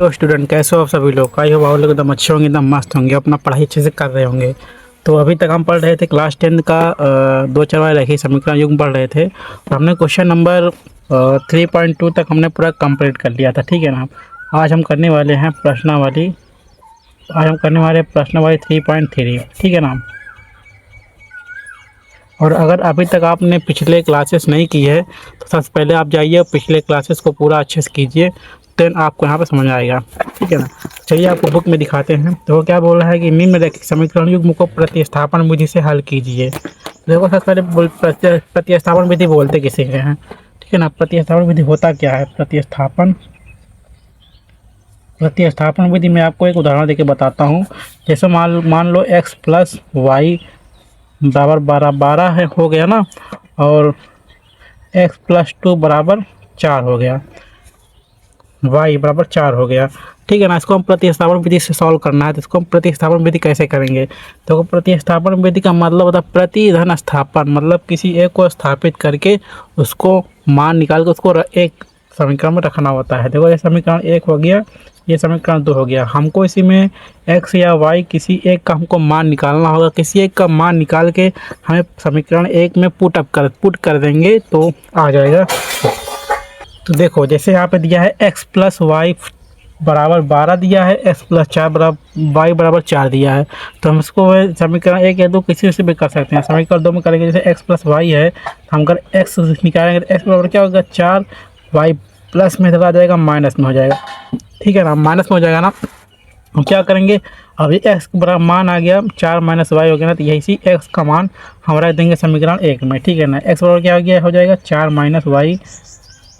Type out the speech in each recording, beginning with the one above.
तो स्टूडेंट कैसे हो आप सभी लोग? आई होप आप लोग एकदम अच्छे होंगे, एकदम मस्त होंगे, अपना पढ़ाई अच्छे से कर रहे होंगे। तो अभी तक हम पढ़ रहे थे क्लास 10 का दो चार वाले रैखिक समीकरण युग्म पढ़ रहे थे और हमने क्वेश्चन नंबर 3.2 तक हमने पूरा कंप्लीट कर लिया था। ठीक है ना। आज हम करने वाले हैं प्रश्नावली। आज हम करने वाले हैं प्रश्नावली 3.3। ठीक है ना। और अगर अभी तक आपने पिछले क्लासेस नहीं की है तो सबसे पहले आप जाइए पिछले क्लासेस को पूरा अच्छे से कीजिए, देन आपको यहाँ पे समझ आएगा। ठीक है ना। चलिए आपको बुक में दिखाते हैं। तो वो क्या बोल रहा है कि निम्नलिखित समीकरण युग्म को प्रतिस्थापन विधि से हल कीजिए। देखो सबसे पहले प्रतिस्थापन विधि बोलते किसे हैं? ठीक है ना। प्रतिस्थापन विधि होता क्या है? प्रतिस्थापन विधि में आपको एक उदाहरण देके बताता हूँ। जैसे मान लो x प्लस वाई बराबर 12 है हो गया ना, और x प्लस 2 बराबर 4 हो गया, y बराबर 4 हो गया। ठीक है ना। इसको हम प्रतिस्थापन विधि से सॉल्व करना है, तो इसको हम प्रतिस्थापन विधि कैसे करेंगे? तो प्रतिस्थापन विधि का मतलब होता है प्रतिधन स्थापन, मतलब किसी एक को स्थापित करके उसको मान निकाल के उसको एक समीकरण में रखना होता है। देखो ये समीकरण 1 हो गया, ये समीकरण 2 हो गया। हमको इसी में x या y किसी एक का हमको मान निकालना होगा। किसी एक का मान निकाल के हमें समीकरण 1 में पुट कर देंगे तो आ जाएगा। तो देखो जैसे यहाँ पे दिया है x प्लस वाई बराबर 12 दिया है, x प्लस 4 बराबर वाई बराबर 4 दिया है। तो हम इसको समीकरण 1 या 2 किसी से भी कर सकते हैं। समीकरण 2 में करेंगे, जैसे x प्लस वाई है तो हम अगर x निकालेंगे तो x बराबर क्या होगा 4, वाई प्लस में आ जाएगा माइनस में हो जाएगा। ठीक है ना, माइनस में हो जाएगा ना। हम क्या करेंगे, अभी x बराबर मान आ गया 4 माइनस वाई हो गया ना, तो यही सी x का मान हम रख देंगे समीकरण 1 में। ठीक है ना। x बराबर क्या हो गया, हो जाएगा 4 माइनस वाई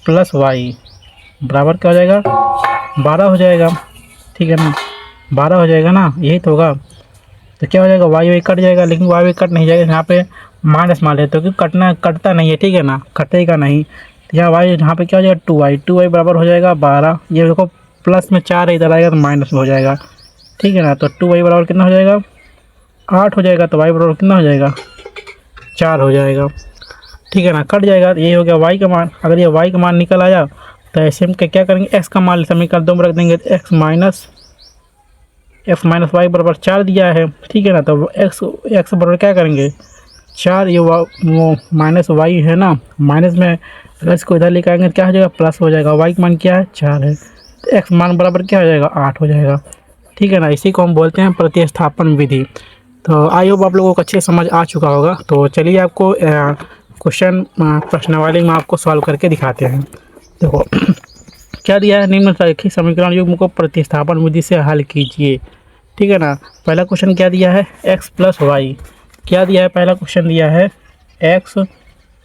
प्लस वाई बराबर क्या हो जाएगा 12 हो जाएगा। ठीक है ना, 12 हो जाएगा ना, यही तो होगा। तो क्या हो जाएगा, वाई कट जाएगा, लेकिन वाई कट नहीं जाएगा, यहाँ पे माइनस मान लेते हो क्योंकि कटता नहीं है। ठीक है ना, कटेगा नहीं। तो यहाँ वाई यहाँ पे क्या हो जाएगा 2y बराबर हो जाएगा 12। ये देखो प्लस में 4 इधर आएगा तो माइनस में हो जाएगा। ठीक है ना। तो 2y बराबर कितना हो जाएगा 8 हो जाएगा, तो y बराबर कितना हो जाएगा 4 हो जाएगा। ठीक है ना, कट जाएगा। यही हो गया y का मान। अगर ये y का मान निकल आया तो ऐसे में क्या करेंगे, x का मान समीकरण 2 में रख देंगे, तो x माइनस वाई बराबर 4 दिया है। ठीक है ना। तो x बराबर क्या करेंगे 4, ये वो माइनस वाई है ना, माइनस में अगर इसको इधर लेकर आएंगे तो क्या हो जाएगा प्लस हो जाएगा। y का मान क्या है 4 है, तो x मान बराबर क्या हो जाएगा 8 हो जाएगा। ठीक है ना, इसी को हम बोलते हैं प्रतिस्थापन विधि। तो आई होप आप लोगों को अच्छे समझ आ चुका होगा। तो चलिए आपको क्वेश्चन प्रश्नावली में आपको सॉल्व करके दिखाते हैं। देखो क्या दिया है, निम्नलिखित समीकरण युग्म को प्रतिस्थापन विधि से हल कीजिए। ठीक है ना। पहला क्वेश्चन क्या दिया है, x प्लस वाई। क्या दिया है, पहला क्वेश्चन दिया है x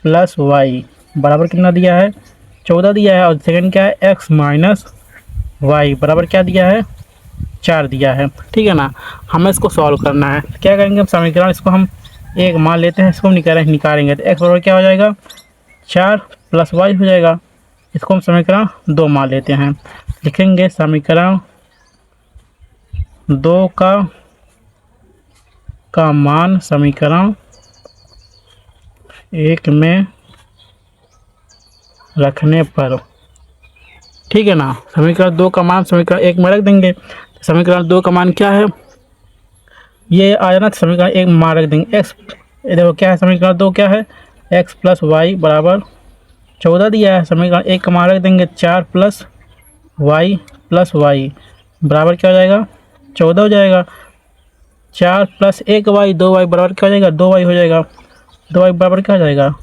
प्लस वाई बराबर कितना दिया है 14 दिया है, और सेकंड क्या है x माइनस वाई बराबर क्या दिया है 4 दिया है। ठीक है ना। हमें इसको सॉल्व करना है। क्या करेंगे, हम समीकरण इसको हम एक मान लेते हैं, इसको हम निकालेंगे तो x बराबर क्या हो जाएगा 4 प्लस वाई हो जाएगा। इसको हम समीकरण 2 मान लेते हैं, लिखेंगे समीकरण 2 का मान समीकरण 1 में रखने पर। ठीक है ना। समीकरण 2 का मान समीकरण 1 में रख देंगे। समीकरण 2 का मान क्या है, ये आ जाना, समीकरण 1 में मान रख देंगे x। देखो क्या है, समीकरण 2 क्या है x प्लस वाई बराबर 14 दिया है, समीकरण 1 का मान रख देंगे 4 प्लस वाई बराबर क्या हो जाएगा 14 हो जाएगा। 4 प्लस 1 वाई 2 वाई बराबर क्या हो जाएगा 2 वाई हो जाएगा। 2 वाई बराबर क्या हो जाएगा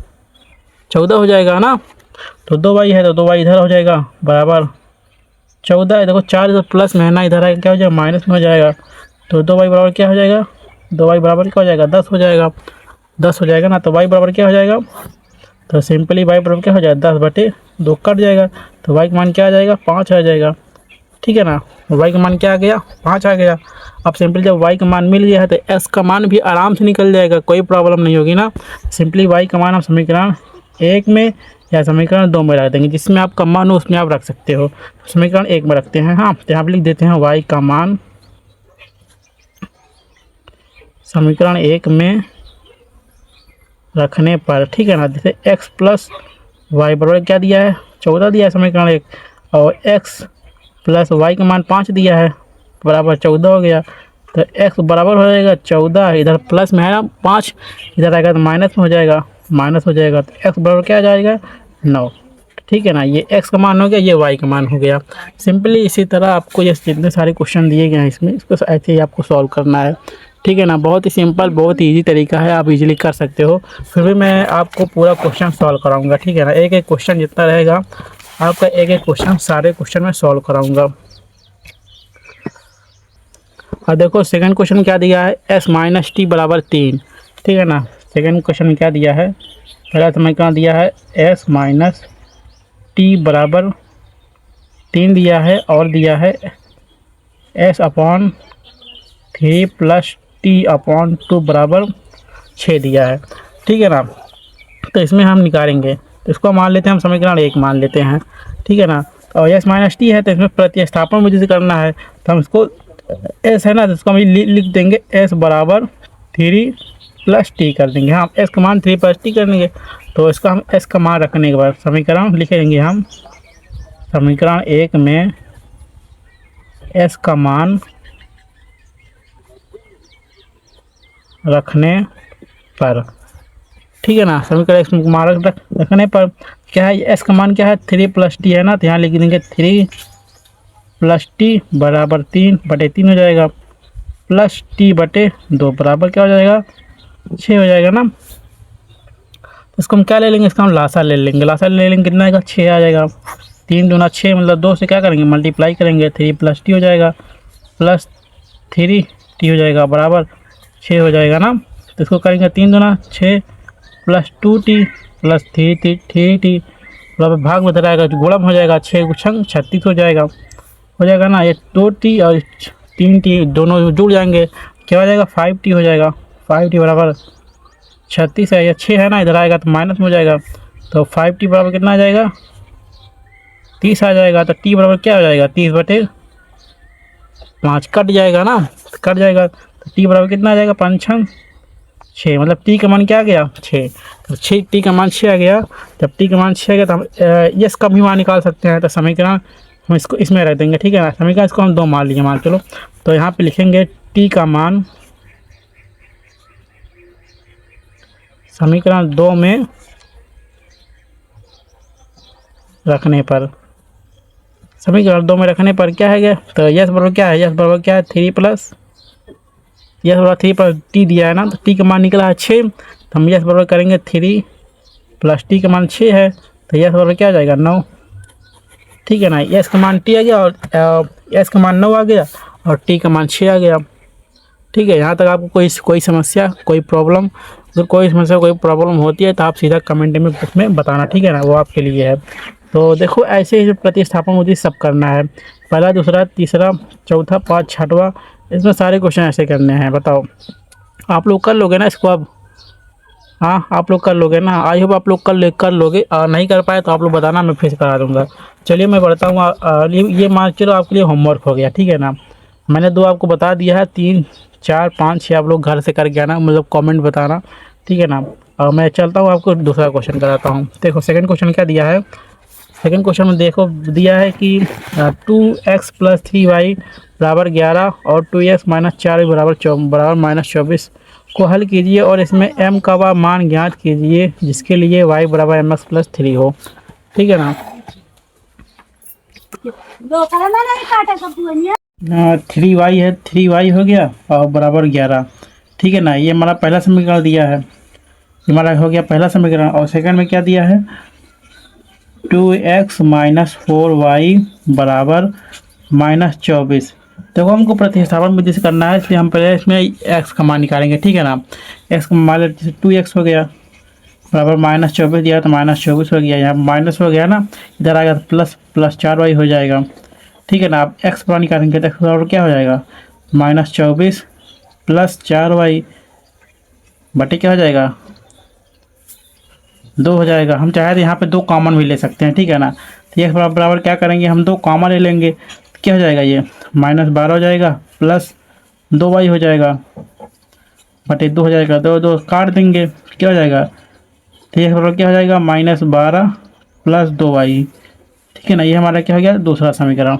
14 हो जाएगा ना। तो 2 वाई है तो 2 वाई इधर हो जाएगा बराबर 14। देखो 4 इधर प्लस में है ना, इधर आएगा क्या हो जाएगा माइनस में हो जाएगा। तो 2 वाई बराबर क्या हो जाएगा 2 वाई बराबर क्या हो जाएगा 10 हो जाएगा। 10 हो जाएगा ना, तो वाई बराबर क्या हो जाएगा, तो सिंपली वाई बराबर क्या हो जाएगा 10/2 कट जाएगा, तो वाई का मान क्या आ जाएगा 5 आ जाएगा। ठीक है ना। वाई का मान क्या आ गया 5 आ गया। अब सिंपली जब वाई का मान मिल गया है तो एस का मान भी आराम से निकल जाएगा, कोई प्रॉब्लम नहीं होगी ना। सिंपली वाई का मान हम समीकरण 1 में या समीकरण 2 में रख देंगे, जिसमें आपका मान हो उसमें आप रख सकते हो। समीकरण 1 में रखते हैं, हाँ तो यहाँ पर लिख देते हैं वाई का मान समीकरण 1 में रखने पर। ठीक है ना। जैसे x प्लस वाई बराबर क्या दिया है 14 दिया है समीकरण 1, और x प्लस वाई का मान 5 दिया है बराबर 14 हो गया। तो एक्स बराबर हो जाएगा 14, इधर प्लस में है ना 5, इधर आएगा तो माइनस में हो जाएगा, माइनस हो जाएगा तो एक्स बराबर क्या आ जाएगा 9। ठीक है ना, ये एक्स का मान हो गया, ये वाई का मान हो गया। सिंपली इसी तरह आपको ये जितने सारे क्वेश्चन दिए गए हैं इसमें, इसको ऐसे ही आपको सॉल्व करना है। ठीक है ना, बहुत ही सिंपल, बहुत ही ईजी तरीका है, आप इजीली कर सकते हो। फिर भी मैं आपको पूरा क्वेश्चन सॉल्व कराऊंगा। ठीक है ना, एक एक क्वेश्चन जितना रहेगा आपका, एक एक क्वेश्चन, सारे क्वेश्चन मैं सॉल्व कराऊंगा। और देखो सेकंड क्वेश्चन क्या दिया है, s माइनस टी बराबर 3। ठीक है ना, सेकंड क्वेश्चन क्या दिया है, पहला समीकरण दिया है s माइनस टी बराबर 3 दिया है, और दिया है s upon 3 plus T upon 2 बराबर 6 दिया है। ठीक है ना, तो इसमें हम निकालेंगे, तो इसको मान लेते हैं हम, समीकरण 1 मान लेते हैं। ठीक है ना, और s माइनस टी है तो इसमें प्रतिस्थापन मुझे से करना है, तो हम इसको s है ना, तो इसको हम लिख देंगे s बराबर 3 प्लस टी कर देंगे। हाँ, s का मान 3 प्लस टी कर देंगे, तो इसका हम s का मान रखने के बाद समीकरण लिखेंगे हम, समीकरण 1 में s का मान रखने पर, ठीक है ना, समीकरण x का मान रखने पर क्या है, s का मान क्या है 3 प्लस टी है ना, तो यहाँ लिख देंगे 3 प्लस टी बराबर 3/3 हो जाएगा, प्लस टी बटे 2 बराबर क्या हो जाएगा 6 हो जाएगा ना। इसको हम क्या ले लेंगे, इसका हम लासा ले लेंगे, लासा ले लेंगे कितना आएगा 6 आ जाएगा, 3 दूना 6 मतलब 2 से क्या करेंगे मल्टीप्लाई करेंगे, 3 प्लस टी हो जाएगा, प्लस 3 टी हो जाएगा बराबर 6 हो जाएगा ना। तो इसको करेंगे 3 दूना 6 प्लस 2 टी प्लस 3 टी बराबर भाग में रहेगा, गुणम हो जाएगा, 6 गुणन 36 हो जाएगा ना। ये 2 टी और 3 टी दोनों जुड़ जाएंगे, क्या हो जाएगा 5 टी हो जाएगा, 5 टी बराबर 36 है, या 6 है ना, इधर आएगा तो माइनस में हो जाएगा, तो 5 टी बराबर कितना आ जाएगा 30 आ जाएगा। तो टी बराबर क्या हो जाएगा 30/5 कट जाएगा ना, कट जाएगा, तो टी बराबर कितना आ जाएगा 5 6, मतलब टी का मान क्या आ गया 6, तो 6 टी का मान 6 आ गया। जब टी का मान 6 आ गया तो हम यस का भी मान निकाल सकते हैं, तो समीकरण हम इसको इसमें रख देंगे। ठीक है ना, समीकरण इसको हम 2 मान लिए, मान चलो, तो यहाँ पे लिखेंगे टी का मान समीकरण 2 में रखने पर, समीकरण 2 में रखने पर क्या है, तो यस बराबर क्या है, यस बराबर क्या है 3 प्लस, यस बराबर 3 प्लस टी दिया है ना, तो टी का मान निकला है 6, तो हम यस बराबर करेंगे 3 प्लस टी का मान 6 है, तो यस बराबर क्या आ जाएगा 9। ठीक है ना, यस का मान टी आ गया, और यस का मान 9 आ गया, और टी का मान 6 आ गया। ठीक है, यहाँ तक आपको कोई समस्या, कोई प्रॉब्लम, अगर कोई समस्या कोई प्रॉब्लम होती है तो आप सीधा कमेंट में उसमें बताना। ठीक है ना, वो आपके लिए है। तो देखो ऐसे ही प्रतिस्थापन मुझे सब करना है, पहला दूसरा तीसरा चौथा 5 छठवां, इसमें सारे क्वेश्चन ऐसे करने हैं। बताओ आप लोग कर लोगे ना इसको अब, हाँ आप लोग कर लोगे ना, आई होप आप लोग कर लोगे, और नहीं कर पाए तो आप लोग बताना, मैं फिर करा दूँगा। चलिए मैं बढ़ता हूँ, ये मान चलो आपके लिए होमवर्क हो गया। ठीक है ना, मैंने 2 आपको बता दिया है, 3 4 5 6 आप लोग घर से करके आना, मतलब कमेंट बताना। ठीक है ना, और मैं चलता हूँ आपको दूसरा क्वेश्चन कराता हूँ। देखो सेकंड क्वेश्चन क्या दिया है, सेकंड क्वेश्चन में देखो दिया है कि 2x + 3y बराबर 11 और 2x - 4y बराबर -24 को हल कीजिए, और इसमें m का वह मान ज्ञात कीजिए जिसके लिए y बराबर mx + 3 हो। ठीक है ना, 3y है, 3y हो गया और बराबर 11। ठीक है ना, ये हमारा पहला समीकरण दिया है, हमारा हो गया पहला समीकरण। और सेकंड में क्या दिया है 2x - 4y बराबर -24। देखो हमको प्रतिस्थापन विधि से करना है, इसलिए हम पहले इसमें x का मान निकालेंगे। ठीक है ना, x का मान 2x हो गया बराबर -24 दिया तो -24 हो गया, यहाँ माइनस हो गया ना, इधर आएगा तो प्लस 4y हो जाएगा। ठीक है ना, आप x का मान निकालेंगे तो x बराबर क्या हो जाएगा -24 + 4y बटे क्या हो जाएगा 2 हो जाएगा। हम चाहे तो यहाँ पे 2 कॉमन भी ले सकते हैं। ठीक है ना, तो ये बराबर क्या करेंगे हम 2 कॉमन ले लेंगे, तो क्या हो जाएगा ये -12 हो जाएगा प्लस 2y हो जाएगा बटे 2 हो जाएगा, 2 काट देंगे क्या हो जाएगा, तो ये बराबर क्या हो जाएगा -12 + 2y। ठीक है ना, ये हमारा क्या हो गया दूसरा समीकरण।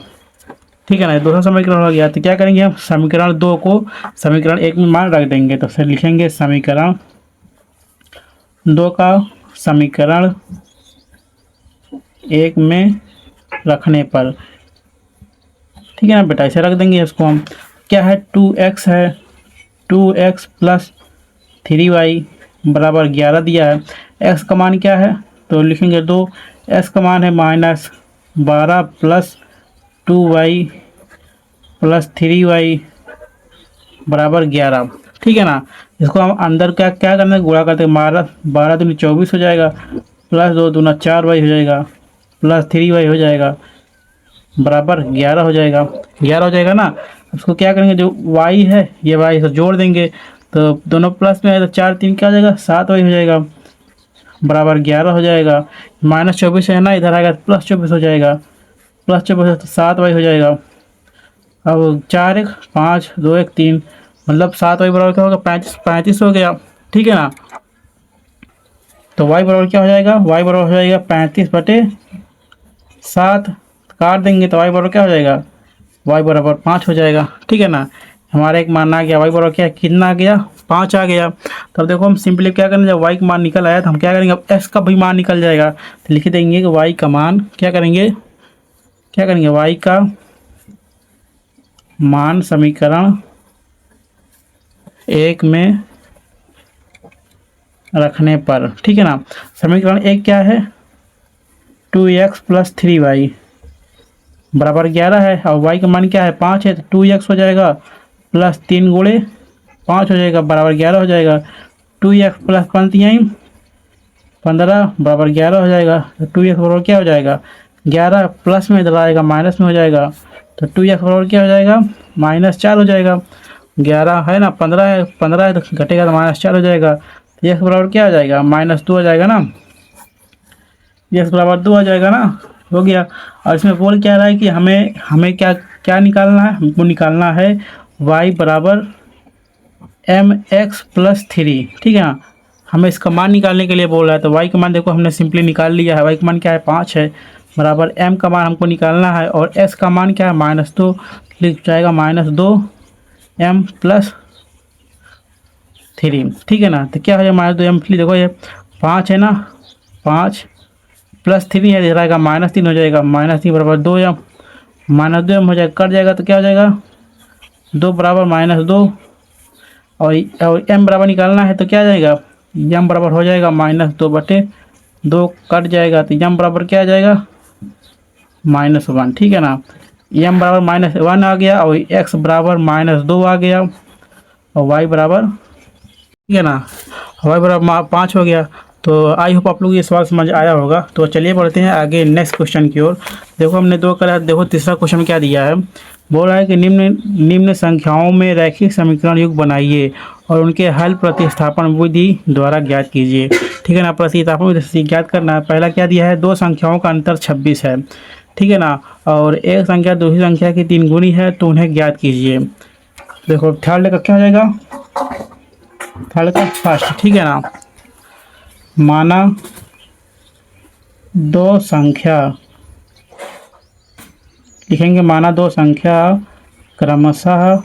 ठीक है ना, दूसरा समीकरण हो गया। तो क्या करेंगे हम, समीकरण 2 को समीकरण 1 में मान रख देंगे। तो फिर लिखेंगे समीकरण 2 का समीकरण 1 में रखने पर, ठीक है ना बेटा, ऐसे रख देंगे इसको हम। क्या है, 2x है, 2x प्लस 3y बराबर 11 दिया है। x का मान क्या है, तो लिखेंगे 2, x का मान है -12 प्लस 2y प्लस 3y बराबर 11, ठीक है ना। इसको हम अंदर क्या क्या करना है, गुणा करते हैं, 12 दूनी 24 हो जाएगा, प्लस 2 दूना 4y हो जाएगा, प्लस 3y हो जाएगा, बराबर 11 हो जाएगा। 11 हो जाएगा ना। उसको क्या करेंगे, जो y है ये y से जोड़ देंगे, तो दोनों प्लस में है तो 4 3 क्या हो जाएगा, 7y हो जाएगा, बराबर 11 हो जाएगा। -24 है ना, इधर आएगा +24 हो जाएगा, +24 तो 7y हो जाएगा। अब 4 1 5 2 1 3, मतलब 7y बराबर क्या होगा, 35 हो गया, ठीक है ना। तो y बराबर क्या हो जाएगा, y बराबर हो जाएगा 35/7, काट देंगे तो y बराबर क्या हो जाएगा, y बराबर 5 हो जाएगा, ठीक है ना। हमारा एक मान आ गया, y बराबर क्या कितना आ गया, 5 आ गया। तब देखो हम सिंपली क्या करेंगे, जब y का मान निकल आया तो हम क्या करेंगे, अब x का भी मान निकल जाएगा, तो लिख देंगे कि y का मान क्या करेंगे, y का मान समीकरण 1 में रखने पर, ठीक है ना। समीकरण 1 क्या है, 2x प्लस 3y बराबर 11 है, और y का मान क्या है, 5 है, तो 2x हो जाएगा प्लस 3 गुणे 5 हो जाएगा, बराबर 11 हो जाएगा। 2x प्लस 5 15 बराबर 11 हो जाएगा। तो 2x बराबर क्या हो जाएगा, 11 प्लस में इधर आएगा माइनस में हो जाएगा, तो 2x बराबर क्या हो जाएगा, -4 हो जाएगा। 11 है ना, 15 है तो घटेगा तो -4 हो जाएगा। तो x बराबर क्या हो जाएगा, -2 हो जाएगा ना, x बराबर 2 हो जाएगा ना, हो गया। और इसमें बोल क्या रहा है कि हमें हमें क्या क्या निकालना है, हमको निकालना है y बराबर mx प्लस 3, ठीक है ना। हमें इसका मान निकालने के लिए बोल रहा है, तो y का मान देखो हमने सिंपली निकाल लिया है। y का मान क्या है, 5 है, बराबर m का मान हमको निकालना है, और s का मान क्या है, -2, लिख जाएगा -2m प्लस 3, ठीक है ना। तो क्या हो जाएगा, -2m, देखो ये 5 है ना, 5 प्लस 3 है, इधर आएगा -3 हो जाएगा, -3 बराबर 2m, -2m हो जाएगा, कट जाएगा तो क्या हो जाएगा, 2 बराबर -2, और m बराबर निकालना है तो क्या आ जाएगा, m बराबर हो जाएगा -2/2, कट जाएगा तो m बराबर क्या आ जाएगा, -1, ठीक है ना। m बराबर -1 आ गया, और x बराबर -2 आ गया, और y बराबर, ठीक है ना, y बराबर 5 हो गया। तो आई होप आप लोग ये सवाल समझ आया होगा। तो चलिए बढ़ते हैं आगे नेक्स्ट क्वेश्चन की ओर। देखो हमने 2 करा, देखो तीसरा क्वेश्चन क्या दिया है, बोल रहा है कि निम्न संख्याओं में रैखिक समीकरण युग बनाइए और उनके हल प्रतिस्थापन विधि द्वारा ज्ञात कीजिए, ठीक है ना। प्रतिस्थापन विधि से ज्ञात करना है। पहला क्या दिया है, 2 संख्याओं का अंतर 26 है, ठीक है ना, और एक संख्या दूसरी संख्या की 3 गुनी है, तो उन्हें ज्ञात कीजिए। देखो थर्ड का क्या हो जाएगा, थर्ड का फर्स्ट, ठीक है ना। माना 2 संख्या, लिखेंगे माना 2 संख्या क्रमशः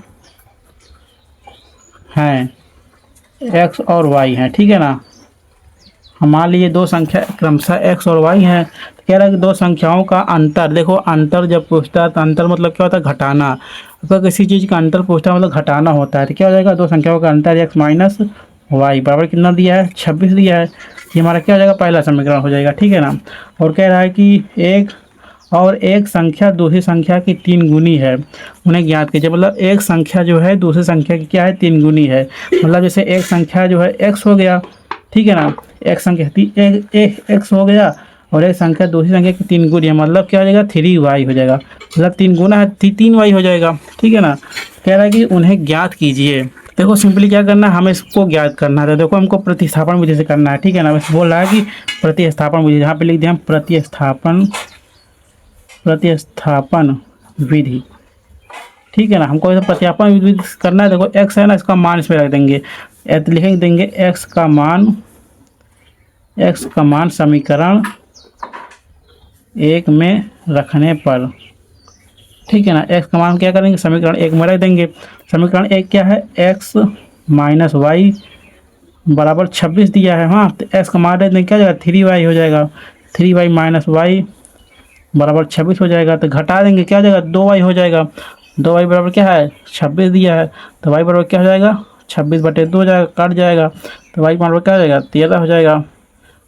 हैं x और y हैं, ठीक है ना। हमारे लिए 2 संख्या क्रमशः x और y हैं। तो कह रहा है कि 2 संख्याओं का अंतर, देखो अंतर जब पूछता है तो अंतर मतलब क्या होता है, घटाना। अगर किसी चीज़ का अंतर पूछता है मतलब घटाना होता है, तो क्या हो जाएगा, 2 संख्याओं का अंतर x माइनस वाई बराबर कितना दिया है, 26 दिया है। ये हमारा क्या हो जाएगा, पहला समीकरण हो जाएगा, ठीक है ना। और कह रहा है कि एक संख्या दूसरी संख्या की 3 गुनी है, उन्हें ज्ञात कीजिए। मतलब एक संख्या जो है दूसरी संख्या की क्या है, 3 गुनी है। मतलब जैसे एक संख्या जो है x हो गया, ठीक है ना, एक संख्या x हो गया, और एक संख्या दूसरी संख्या की 3 गुनी है, मतलब क्या हो जाएगा, 3y हो जाएगा। मतलब 3 गुना है 3y हो जाएगा, ठीक है ना। कह रहा है कि उन्हें ज्ञात कीजिए। देखो सिंपली क्या करना है, हमें इसको ज्ञात करना है। देखो हमको प्रतिस्थापन विधि से करना है, ठीक है ना। बस बोल रहा है कि प्रतिस्थापन विधि, यहाँ पे लिख दिया हम प्रतिस्थापन विधि, ठीक है ना। हमको प्रतिस्थापन विधि करना है। देखो x है ना, इसका मान इसमें रख देंगे, लिखेंगे देंगे x का मान समीकरण 1 में रखने पर, ठीक है ना। एक्स का मान क्या करेंगे, समीकरण एक में रख देंगे। समीकरण एक क्या है, एक्स माइनस वाई बराबर 26 दिया है। हाँ, तो एक्स का मान रख देंगे, क्या हो जाएगा 3y हो जाएगा। 3y माइनस वाई बराबर 26 हो जाएगा। तो घटा देंगे, क्या हो जाएगा 2y हो जाएगा। 2y बराबर क्या है 26 दिया है, तो y बराबर क्या हो जाएगा 26/2 हो जाएगा, कट जाएगा। तो y बराबर क्या हो जाएगा 13 हो जाएगा।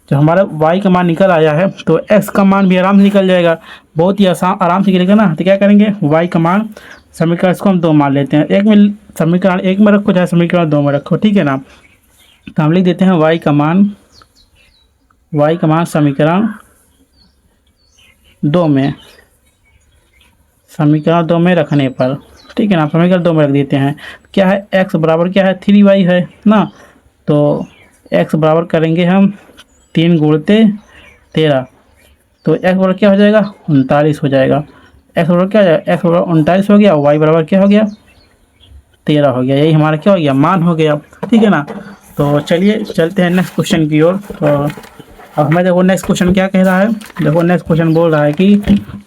जब हमारा y का मान निकल आया है तो x का मान भी आराम से निकल जाएगा, बहुत ही आसान आराम से निकलेगा ना। तो क्या करेंगे, y का मान समीकरण इसको हम 2 मान लेते हैं। एक में समीकरण एक में रखो चाहे समीकरण 2 में रखो, ठीक है ना। तो हम लिख देते हैं y का मान समीकरण 2 में, समीकरण 2 में रखने पर, ठीक है ना, समीकरण 2 में रख देते हैं। क्या है, x बराबर क्या है 3y है ना। तो x बराबर करेंगे हम 3 गुणते 13, तो x बराबर क्या हो जाएगा 39 हो जाएगा। x बराबर क्या हो जाएगा, x बराबर 39 हो गया, y बराबर क्या हो गया 13 हो गया। यही हमारा क्या हो गया, मान हो गया, ठीक है ना। तो चलिए चलते हैं नेक्स्ट क्वेश्चन की ओर। तो अब हमें देखो नेक्स्ट क्वेश्चन क्या कह रहा है। देखो नेक्स्ट क्वेश्चन बोल रहा है कि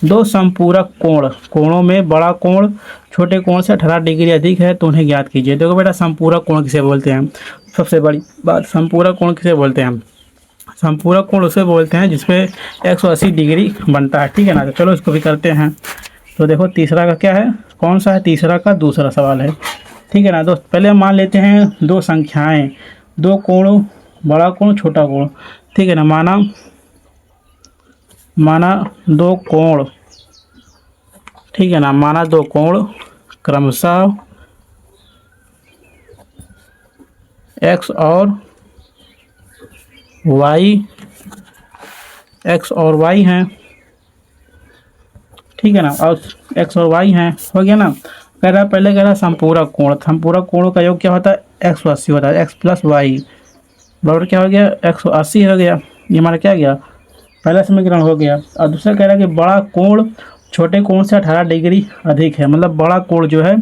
दो समपूरक कोणों में बड़ा कोण छोटे कोण से 18 डिग्री अधिक है तो उन्हें ज्ञात कीजिए। देखो बेटा, समपूरक कोण किसे बोलते हैं, सबसे बड़ी बात, समपूरक कोण किसे बोलते हैं। समपूरक कोण उसे बोलते हैं जिसपे 180 डिग्री बनता है, ठीक है ना। तो चलो इसको भी करते हैं। तो देखो तीसरा का क्या है, कौन सा है, तीसरा का दूसरा सवाल है, ठीक है ना। दोस्त पहले हम मान लेते हैं दो संख्याएं, दो कोण, बड़ा कोण छोटा कोण, ठीक है ना। माना दो कोण, ठीक है ना, माना दो कोण क्रमशः x और y हैं, ठीक है ना, और x और y हैं, हो गया ना। कह रहा पहले कह रहा संपूरक कोण, संपूरक कोणों का योग क्या होता है 180 होता है, x प्लस वाई बराबर क्या हो गया 180 हो गया। ये हमारा क्या गया, पहला समीकरण हो गया। और दूसरा कह रहा है कि बड़ा कोण छोटे कोण से 18 डिग्री अधिक है, मतलब बड़ा कोण जो है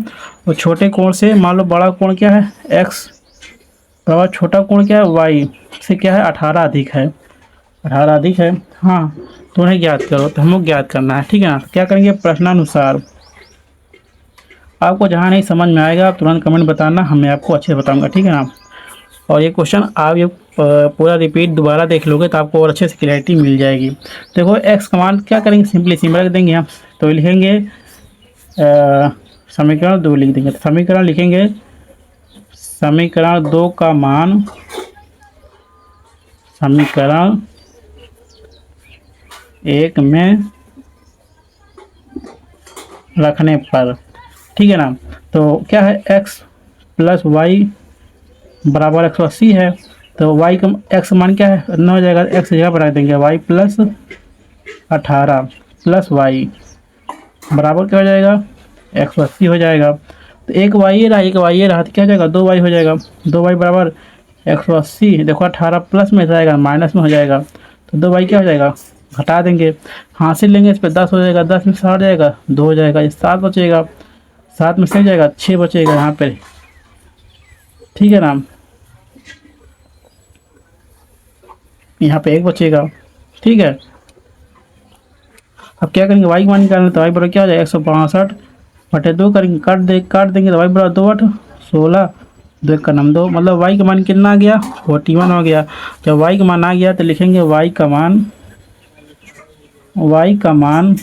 वो छोटे कोण से, मान लो बड़ा कोण क्या है x बराबर छोटा कोण क्या है y से क्या है 18 अधिक है, 18 अधिक है। हाँ, तो उन्हें ज्ञात करो, तो हमको ज्ञात करना है, ठीक है ना। क्या करेंगे, प्रश्नानुसार। आपको जहाँ नहीं समझ में आएगा आप तुरंत कमेंट बताना, मैं आपको अच्छे से बताऊंगा, ठीक है ना। और ये क्वेश्चन आप ये पूरा रिपीट दोबारा देख लोगे तो आपको और अच्छे से क्लैरिटी मिल जाएगी। देखो एक्स का मान क्या करेंगे, सिंपल रख देंगे हम, तो लिखेंगे समीकरण 2 लिख देंगे। तो समीकरण लिखेंगे समीकरण 2 का मान समीकरण 1 में रखने पर, ठीक है ना। तो क्या है, x प्लस वाई बराबर 180 है, तो y का x मान क्या है न हो जाएगा, x जगह पर रख देंगे y प्लस 18 प्लस वाई बराबर क्या हो जाएगा 180 हो जाएगा। तो एक y रहा, एक y रहा, तो क्या हो जाएगा 2y हो जाएगा। 2y बराबर 180, देखो 18 प्लस में जाएगा माइनस में हो जाएगा, तो 2y क्या हो जाएगा, घटा देंगे, हासिल लेंगे, इस पर 10 हो जाएगा, 10 में 60 जाएगा 2 हो जाएगा, ये 7 बचेगा, 7 में से जाएगा 6 बचेगा यहाँ पे, ठीक है ना। यहाँ पे 1 बचेगा, ठीक है। अब क्या करेंगे, वाई मान निकालना, तो वाई बराबर क्या हो जाएगा 165/2 करेंगे, काट देंगे, तो वाई बराबर 2 8 16 2 1 का नाम 2, मतलब वाई का मान कितना आ गया 41 हो गया। जब वाई का मान आ गया तो लिखेंगे वाई का मान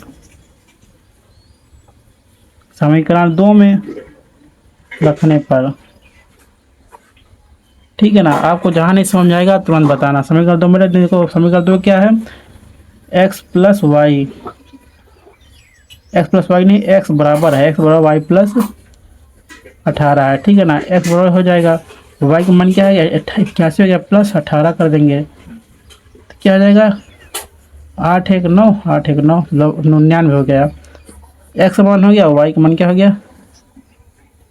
समीकरण 2 में रखने पर, ठीक है ना। आपको जहाँ नहीं समझ आएगा तुरंत बताना। समीकरण 2 में देखो, समीकरण 2 क्या है, x प्लस वाई नहीं, x बराबर है, x बराबर वाई प्लस 18 है, ठीक है ना। x बराबर हो जाएगा, y का मान क्या है 81 हो गया, प्लस 18 कर देंगे, तो क्या हो जाएगा 8 1 9 8 1 9 99 हो गया। x का मान हो गया, y का मान क्या हो गया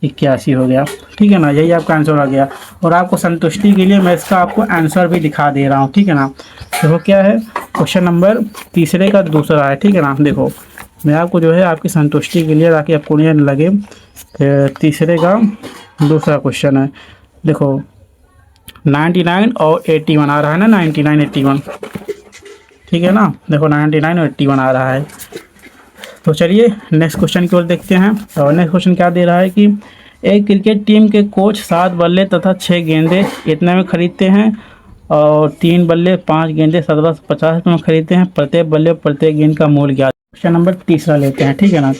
81 हो गया, ठीक है ना। यही आपका आंसर आ गया। और आपको संतुष्टि के लिए मैं इसका आपको आंसर भी दिखा दे रहा हूँ, ठीक है ना। देखो क्या है, क्वेश्चन नंबर तीसरे का दूसरा है, ठीक है ना। देखो मैं आपको जो है आपकी संतुष्टि के लिए, ताकि आपको नहीं लगे, तीसरे का दूसरा क्वेश्चन है। देखो 99 और 81 आ रहा है ना, 99 81, ठीक है ना। देखो 99 और 81 आ रहा है, तो चलिए नेक्स्ट क्वेश्चन की ओर देखते हैं। और नेक्स्ट क्वेश्चन क्या दे रहा है कि एक क्रिकेट टीम के कोच 7 बल्ले तथा 6 गेंदे इतने में खरीदते हैं और 3 बल्ले 5 गेंदे 1750 रुपये में खरीदते हैं। प्रत्येक बल्ले प्रत्येक गेंद का मूल्य ज्ञात। क्वेश्चन नंबर तीसरा लेते हैं, ठीक है ना।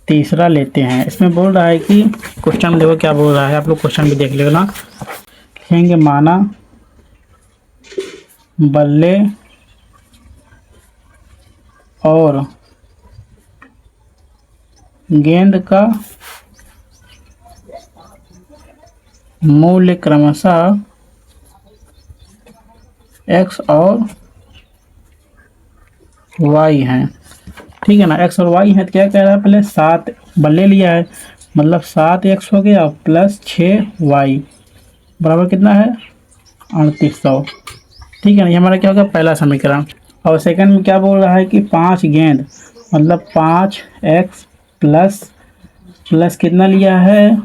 तीसरा लेते हैं। इसमें बोल रहा है कि क्वेश्चन देखो क्या बोल रहा है, आप लोग क्वेश्चन भी देख लेना। लिखेंगे माना बल्ले और गेंद का मूल्य क्रमशः x और y हैं, ठीक है ना। x और y है तो क्या कह रहा है, पहले 7 बल्ले लिया है, मतलब 7x हो गया प्लस 6y बराबर कितना है 3800, ठीक है ना। ये हमारा क्या होगा पहला समीकरण। और सेकंड में क्या बोल रहा है कि 5 गेंद मतलब 5x प्लस कितना लिया है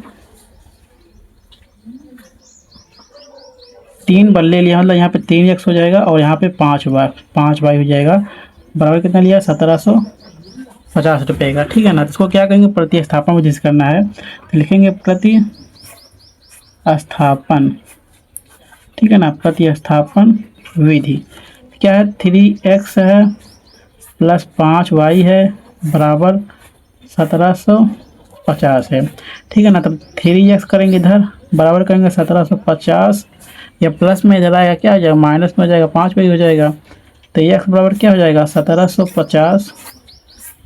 3 बल्ले लिया, मतलब यहाँ पे 3x हो जाएगा और यहाँ पे 5y हो जाएगा बराबर कितना लिया 1750 रुपये का, ठीक है ना। तो इसको क्या करेंगे प्रतिस्थापन विधि से करना है, तो लिखेंगे प्रतिस्थापन, ठीक है ना। प्रतिस्थापन विधि क्या है 3x है प्लस 5y है बराबर 1750 है, ठीक है ना। तब 3x करेंगे इधर बराबर करेंगे 1750 या प्लस में इधर आएगा क्या हो जाएगा माइनस में हो जाएगा 5y हो जाएगा। तो x बराबर क्या हो जाएगा 1750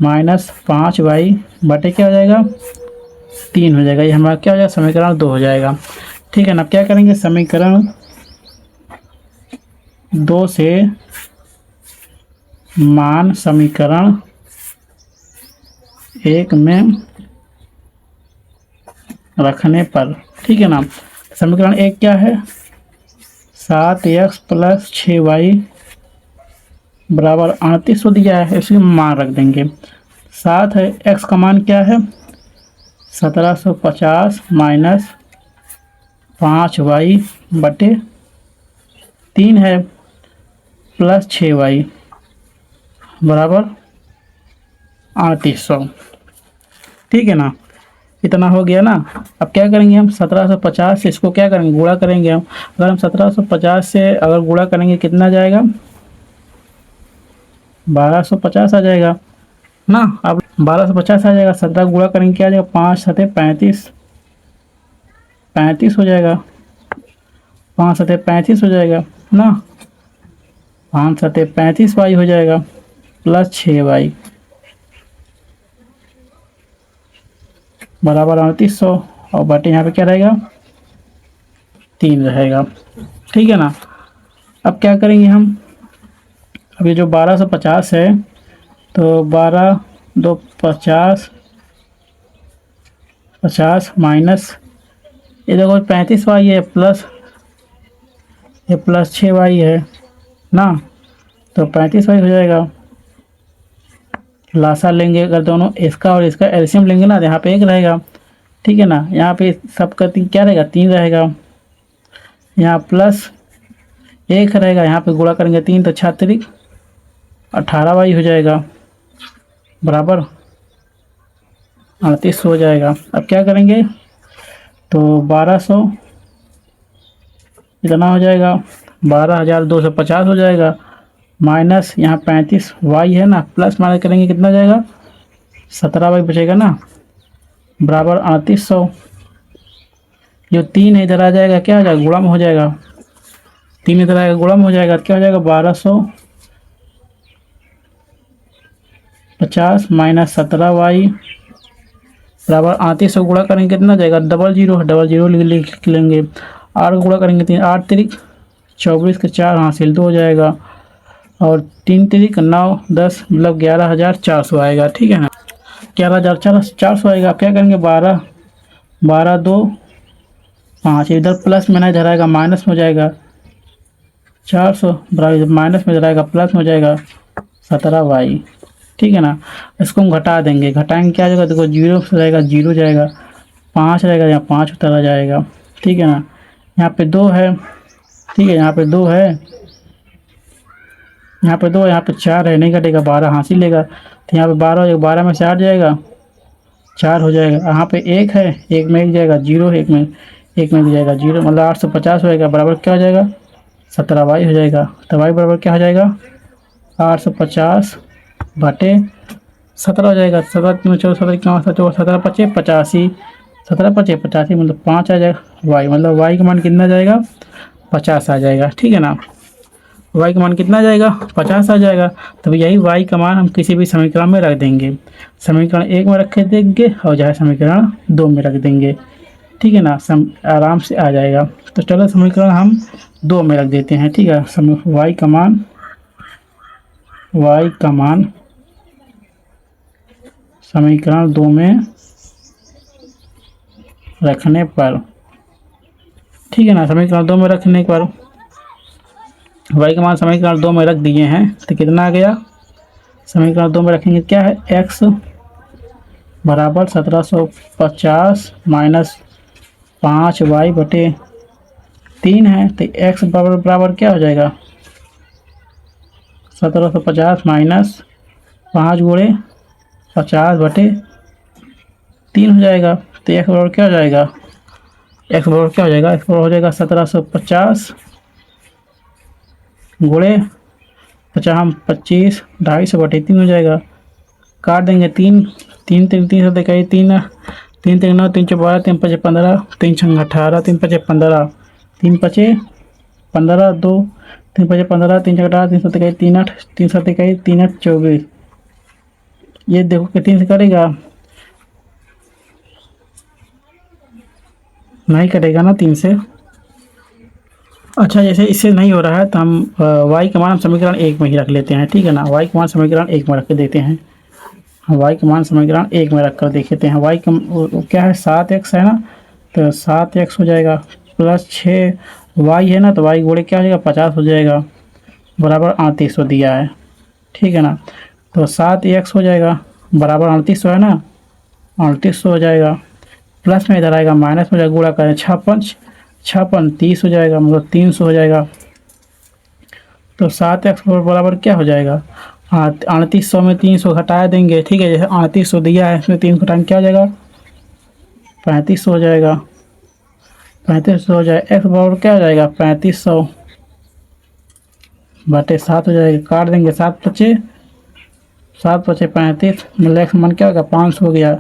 माइनस 5y बटे क्या हो जाएगा 3 हो जाएगा। ये हमारा क्या हो जाएगा समीकरण 2 हो जाएगा, ठीक है ना। अब क्या करेंगे समीकरण 2 से मान समीकरण 1 में रखने पर, ठीक है ना। समीकरण 1 क्या है 7x प्लस 6y बराबर 3800 दिया है, इसमें मान रख देंगे। 7 है x का मान क्या है 1750 माइनस 5y बटे 3 है प्लस 6y बराबर 3800, ठीक है ना। इतना हो गया ना। अब क्या करेंगे हम 1750 से इसको क्या करेंगे गुणा करेंगे हम। अगर हम 1750 से अगर गुणा करेंगे कितना जाएगा 1250 आ जाएगा ना। अब 1250 आ जाएगा, 17 गुणा करेंगे क्या आ जाएगा 5 7 35 हो जाएगा, 5 7 35 हो जाएगा ना, 5 7 35y हो जाएगा प्लस 6y बराबर 3800 और बटे यहाँ पे क्या रहेगा 3 रहेगा, ठीक है ना। अब क्या करेंगे हम, अब ये जो 1250 है तो 12 2 50 माइनस ये देखो 35y है प्लस ये प्लस 6y है ना, तो 35y हो जाएगा। लासा लेंगे अगर दोनों इसका और इसका एलसीएम लेंगे ना तो यहाँ पे 1 रहेगा, ठीक है ना। यहाँ पे सबका क्या रहेगा 3 रहेगा, यहाँ प्लस 1 रहेगा, यहाँ पे गुणा करेंगे 3 तो 6 3 18y हो जाएगा बराबर 3800 हो जाएगा। अब क्या करेंगे तो 1200 इतना हो जाएगा 12250 हो जाएगा माइनस यहाँ 35y है ना, प्लस माइनस करेंगे कितना जाएगा 17y बचेगा ना बराबर 3800। जो 3 है इधर आ जाएगा क्या हो जाएगा गुणा में हो जाएगा, 3 इधर आएगा गुणा में हो जाएगा, क्या हो जाएगा 1250 माइनस 17y बराबर 3800 गुणा करेंगे कितना जाएगा डबल जीरो लिख लेंगे, 8 गुणा करेंगे 3 8 3 24 के 4 हासिल 2 हो जाएगा और 3 3 9 10 मतलब 11400 आएगा, ठीक है ना। 11400 आएगा। क्या करेंगे 12 2 5 इधर प्लस में ना इधर आएगा माइनस में हो जाएगा 400 बराबर माइनस में इधर आएगा प्लस में हो जाएगा 17y, ठीक है ना। इसको हम घटा देंगे, घटाएंगे क्या जाएगा देखो 0 से रहेगा 0 जाएगा 5 रहेगा यहाँ 5 उतरा जाएगा, ठीक है ना। यहाँ पे 2 है, ठीक है यहाँ पे 2 है यहाँ पे 2, यहाँ पे 4 है, नहीं कटेगा, 12 हासिल लेगा। तो यहाँ पे 12 हो जाएगा, 12 में से 8 जाएगा, 4 हो जाएगा। यहाँ पे 1 है, 1 में 1 जाएगा, 0 है, 1 में 1 में 1 जाएगा, 0, मतलब 850 होएगा, बराबर क्या हो जाएगा, 17y हो जाएगा। तो y बराबर क्या हो जाएगा, 850 बटे 17 हो जाएगा। 17 में 14, 17 17 पचे 85, 17 पचे 85 मतलब 5 आ जाएगा। y मतलब y का मान कितना जाएगा, 50 आ जाएगा। ठीक है ना, y का मान कितना आ जाएगा, 50 आ जाएगा। तो यही y का मान हम किसी भी समीकरण में रख देंगे। समीकरण 1 में रख देंगे और जो है समीकरण 2 में रख देंगे। ठीक है ना, आराम से आ जाएगा। तो चलो समीकरण हम 2 में रख देते हैं। ठीक है, y का मान समीकरण 2 में रखने पर, ठीक है ना, समीकरण 2 में रखने पर y का मान समीकरण 2 में रख दिए हैं तो कितना आ गया, समीकरण 2 में रखेंगे क्या है, x बराबर 1750 माइनस 5y बटे 3 है। तो x बराबर क्या हो जाएगा, 1750 माइनस 5 गुणे 50 बटे 3 हो जाएगा। तो x बराबर क्या हो जाएगा, x बराबर क्या हो जाएगा, x बराबर हो जाएगा 1750 गुणे 25 250 बटे 3 हो जाएगा। काट देंगे, 3 3 3 3 से कहीं 3 3 3 9 3 12 3 5 15 3 6 18 3 5 15 3 5 15 2 3 5 15 3 6 18 3 7 कहीं 3 8 3 7 कहीं 3 8 24। ये देखो कि 3 से करेगा, नहीं कटेगा ना 3 से। अच्छा, जैसे इससे नहीं हो रहा है तो हम y का मान हम समीकरण 1 में ही रख लेते हैं। ठीक है ना, y का मान समीकरण 1 में रख देते हैं। y का मान समीकरण 1 में रख कर देख लेते हैं। y का क्या है, 7x है ना, तो 7x हो जाएगा प्लस 6y है ना, तो y गुणे क्या हो जाएगा, 50 हो जाएगा, बराबर 3800 दिया है। ठीक है ना, तो 7x हो जाएगा बराबर 3800 है ना, 3800 हो जाएगा, प्लस में इधर आएगा माइनस हो जाएगा, गुणा करें 6 30 हो जाएगा, मतलब 300 हो जाएगा। तो 7x बराबर क्या हो जाएगा, 3800 में 300 घटा देंगे। ठीक है, जैसे 3800 दिया है इसमें 3 घटाएंगे क्या हो जाएगा, 3500 हो जाएगा, 3500 हो जाएगा। x बराबर क्या हो जाएगा, 3500 बटे 7 हो जाएगा। काट देंगे, 7 पचे 35, मतलब x मान क्या होगा, 500 हो गया।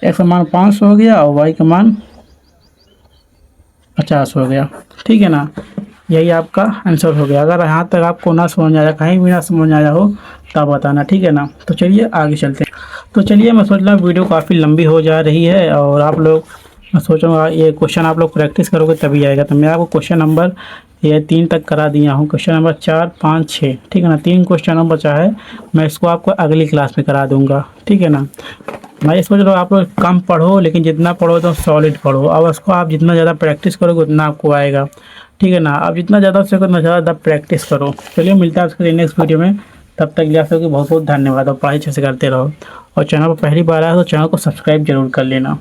x का मान 500 हो गया और y का मान 50 हो गया। ठीक है ना, यही आपका आंसर हो गया। अगर यहाँ तक आपको ना समझ आया, कहीं भी ना समझ आया हो तब बताना। ठीक है ना, तो चलिए आगे चलते हैं। तो चलिए, मैं सोच रहा हूँ वीडियो काफ़ी लंबी हो जा रही है और आप लोग, मैं सोचूंगा ये क्वेश्चन आप लोग प्रैक्टिस करोगे तभी आएगा। तो मैं आपको क्वेश्चन नंबर ये 3 तक करा दिया हूँ, क्वेश्चन नंबर 4 5 6। ठीक है ना, 3 क्वेश्चन नंबर बचा है, मैं इसको आपको अगली क्लास में करा दूँगा। ठीक है ना, मैं ये सोच रहा हूँ आप लोग कम पढ़ो, लेकिन जितना पढ़ो तो सॉलिड पढ़ो। अब उसको आप जितना ज़्यादा प्रैक्टिस करोगे उतना आपको आएगा। ठीक है ना, आप जितना ज़्यादा से उतना ज़्यादा प्रैक्टिस करो। चलिए, मिलता है आपके नेक्स्ट वीडियो में, तब तक लिया सबको बहुत बहुत धन्यवाद और पढ़ाई अच्छे से करते रहो। और चैनल पर पहली बार आया तो चैनल को सब्सक्राइब जरूर कर लेना।